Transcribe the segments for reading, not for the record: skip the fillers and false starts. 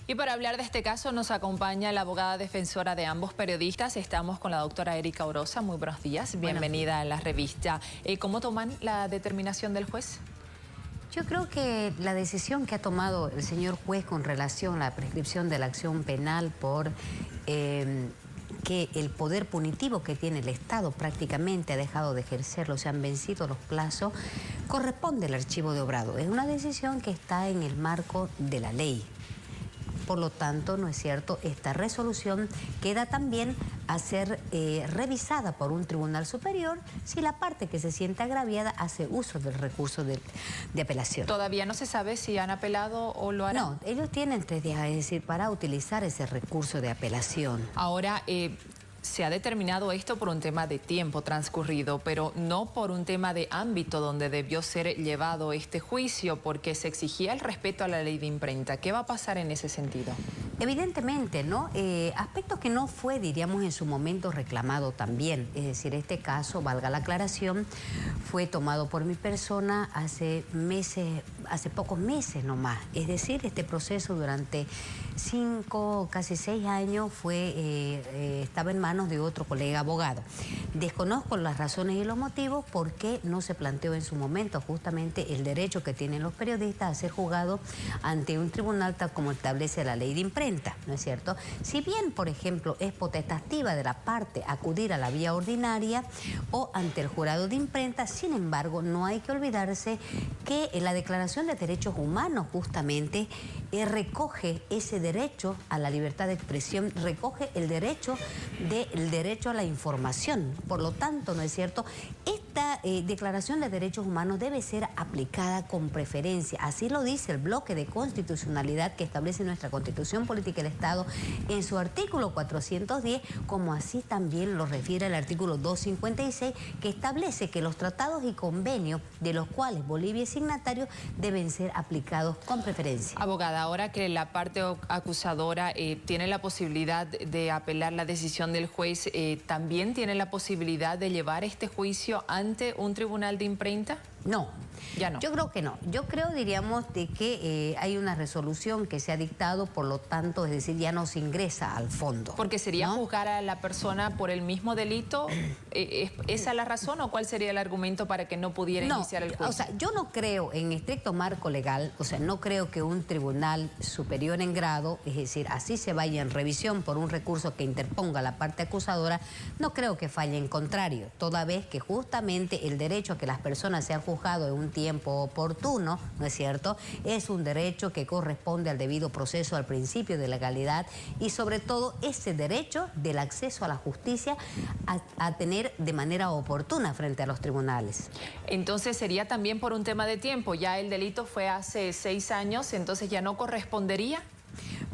Y para hablar de este caso nos acompaña la abogada defensora de ambos periodistas. Estamos con la doctora Erika Orosa. Muy buenos días. Bienvenida a la revista. ¿Cómo toman la determinación del juez? Yo creo que la decisión que ha tomado el señor juez con relación a la prescripción de la acción penal por que el poder punitivo que tiene el Estado prácticamente ha dejado de ejercerlo, se han vencido los plazos, corresponde al archivo de obrado. Es una decisión que está en el marco de la ley. Por lo tanto, ¿no es cierto?, esta resolución queda también a ser revisada por un tribunal superior si la parte que se siente agraviada hace uso del recurso de apelación. ¿Todavía no se sabe si han apelado o lo harán? No, ellos tienen 3 días, es decir, para utilizar ese recurso de apelación. Ahora, se ha determinado esto por un tema de tiempo transcurrido, pero no por un tema de ámbito donde debió ser llevado este juicio, porque se exigía el respeto a la ley de imprenta. ¿Qué va a pasar en ese sentido? Evidentemente, ¿no? Aspectos que no fue, diríamos, en su momento reclamado también. Es decir, este caso, valga la aclaración, fue tomado por mi persona hace meses, hace pocos meses nomás. Es decir, este proceso durante 5, casi 6 años estaba en manos de otro colega abogado. Desconozco las razones y los motivos por qué no se planteó en su momento justamente el derecho que tienen los periodistas a ser juzgados ante un tribunal tal como establece la ley de imprenta, ¿no es cierto? Si bien, por ejemplo, es potestativa de la parte acudir a la vía ordinaria o ante el jurado de imprenta, sin embargo, no hay que olvidarse que la Declaración de Derechos Humanos justamente recoge ese derecho a la libertad de expresión, recoge el derecho a la información. Por lo tanto, ¿no es cierto?, esta Declaración de Derechos Humanos debe ser aplicada con preferencia. Así lo dice el bloque de constitucionalidad que establece nuestra Constitución Política del Estado en su artículo 410, como así también lo refiere el artículo 256, que establece que los tratados y convenios de los cuales Bolivia es signatario deben ser aplicados con preferencia. Abogada, ahora que la parte acusadora tiene la posibilidad de apelar la decisión del juez, ¿también tiene la posibilidad de llevar este juicio ante un tribunal de imprenta? No. Ya no. Yo creo que no. Yo creo, diríamos, de que hay una resolución que se ha dictado, por lo tanto, es decir, ya no se ingresa al fondo. Porque sería, ¿no?, juzgar a la persona por el mismo delito. ¿Es esa la razón o cuál sería el argumento para que no pudiera iniciar el juicio? O sea, yo no creo en estricto marco legal, o sea, no creo que un tribunal superior en grado, es decir, así se vaya en revisión por un recurso que interponga la parte acusadora, no creo que falle en contrario, toda vez que justamente el derecho a que las personas sean juzgadas en un tiempo oportuno, ¿no es cierto?, es un derecho que corresponde al debido proceso, al principio de legalidad y sobre todo ese derecho del acceso a la justicia a tener de manera oportuna frente a los tribunales. Entonces sería también por un tema de tiempo, ya el delito fue hace 6 años, entonces ya no correspondería.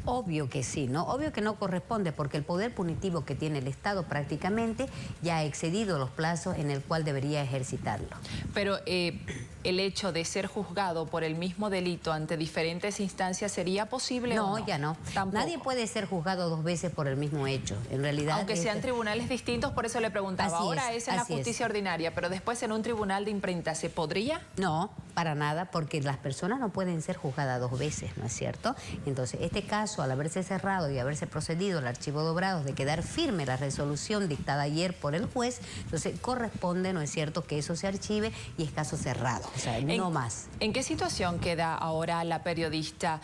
Obvio que sí, ¿no? Obvio que no corresponde porque el poder punitivo que tiene el Estado prácticamente ya ha excedido los plazos en el cual debería ejercitarlo. Pero el hecho de ser juzgado por el mismo delito ante diferentes instancias, ¿sería posible o no? No, ya no. Tampoco. Nadie puede ser juzgado 2 veces por el mismo hecho. En realidad, aunque sean tribunales distintos, por eso le preguntaba. Ahora es en la justicia ordinaria, pero después en un tribunal de imprenta, ¿se podría? No, para nada, porque las personas no pueden ser juzgadas 2 veces, ¿no es cierto? Entonces, este caso, al haberse cerrado y haberse procedido al archivo de obrados de quedar firme la resolución dictada ayer por el juez, entonces corresponde, ¿no es cierto?, que eso se archive y es caso cerrado, o sea, no más. ¿En qué situación queda ahora la periodista?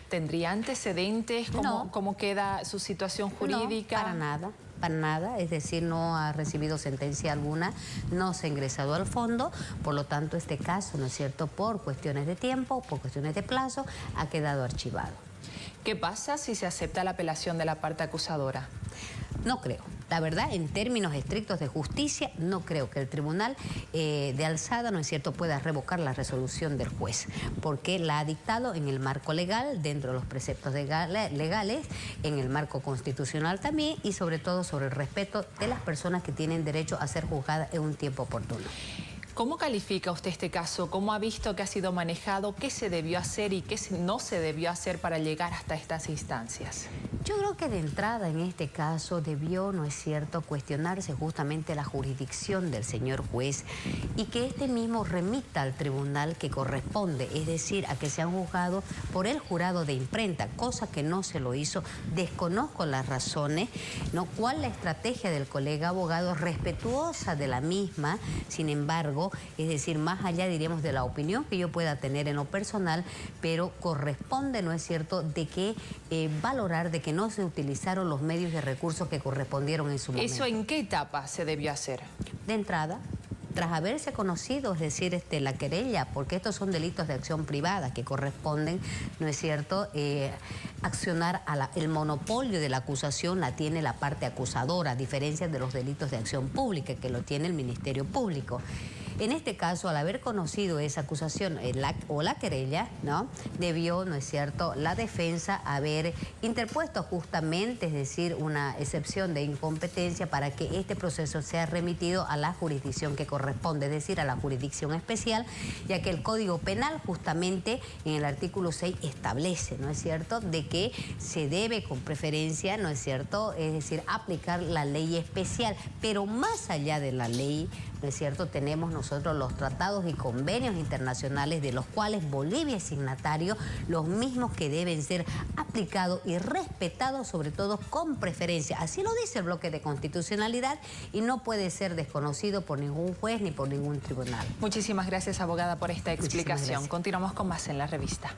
¿Tendría antecedentes? ¿Cómo queda su situación jurídica? No, para nada, es decir, no ha recibido sentencia alguna, no se ha ingresado al fondo, por lo tanto este caso, ¿no es cierto?, por cuestiones de tiempo, por cuestiones de plazo, ha quedado archivado. ¿Qué pasa si se acepta la apelación de la parte acusadora? No creo. La verdad, en términos estrictos de justicia, no creo que el tribunal de alzada, ¿no es cierto?, pueda revocar la resolución del juez, porque la ha dictado en el marco legal, dentro de los preceptos legales, en el marco constitucional también, y sobre todo sobre el respeto de las personas que tienen derecho a ser juzgadas en un tiempo oportuno. ¿Cómo califica usted este caso? ¿Cómo ha visto que ha sido manejado? ¿Qué se debió hacer y qué no se debió hacer para llegar hasta estas instancias? Yo creo que de entrada en este caso debió, ¿no es cierto?, cuestionarse justamente la jurisdicción del señor juez y que este mismo remita al tribunal que corresponde, es decir, a que se han juzgado por el jurado de imprenta, cosa que no se lo hizo. Desconozco las razones, ¿no? ¿Cuál la estrategia del colega abogado? Respetuosa de la misma, sin embargo, es decir, más allá, diríamos, de la opinión que yo pueda tener en lo personal, pero corresponde, ¿no es cierto?, de que valorar de que no se utilizaron los medios de recursos que correspondieron en su momento. ¿Eso en qué etapa se debió hacer? De entrada, tras haberse conocido, es decir, la querella, porque estos son delitos de acción privada que corresponden, ¿no es cierto?, accionar el monopolio de la acusación la tiene la parte acusadora, a diferencia de los delitos de acción pública que lo tiene el Ministerio Público. En este caso, al haber conocido esa acusación o la querella, ¿no?, debió, ¿no es cierto?, la defensa haber interpuesto justamente, es decir, una excepción de incompetencia para que este proceso sea remitido a la jurisdicción que corresponde, es decir, a la jurisdicción especial, ya que el Código Penal justamente en el artículo 6 establece, ¿no es cierto?, de que se debe con preferencia, ¿no es cierto?, es decir, aplicar la ley especial, pero más allá de la ley, ¿no es cierto?, tenemos nosotros los tratados y convenios internacionales de los cuales Bolivia es signatario, los mismos que deben ser aplicados y respetados, sobre todo con preferencia. Así lo dice el bloque de constitucionalidad y no puede ser desconocido por ningún juez ni por ningún tribunal. Muchísimas gracias, abogada, por esta explicación. Continuamos con más en La Revista.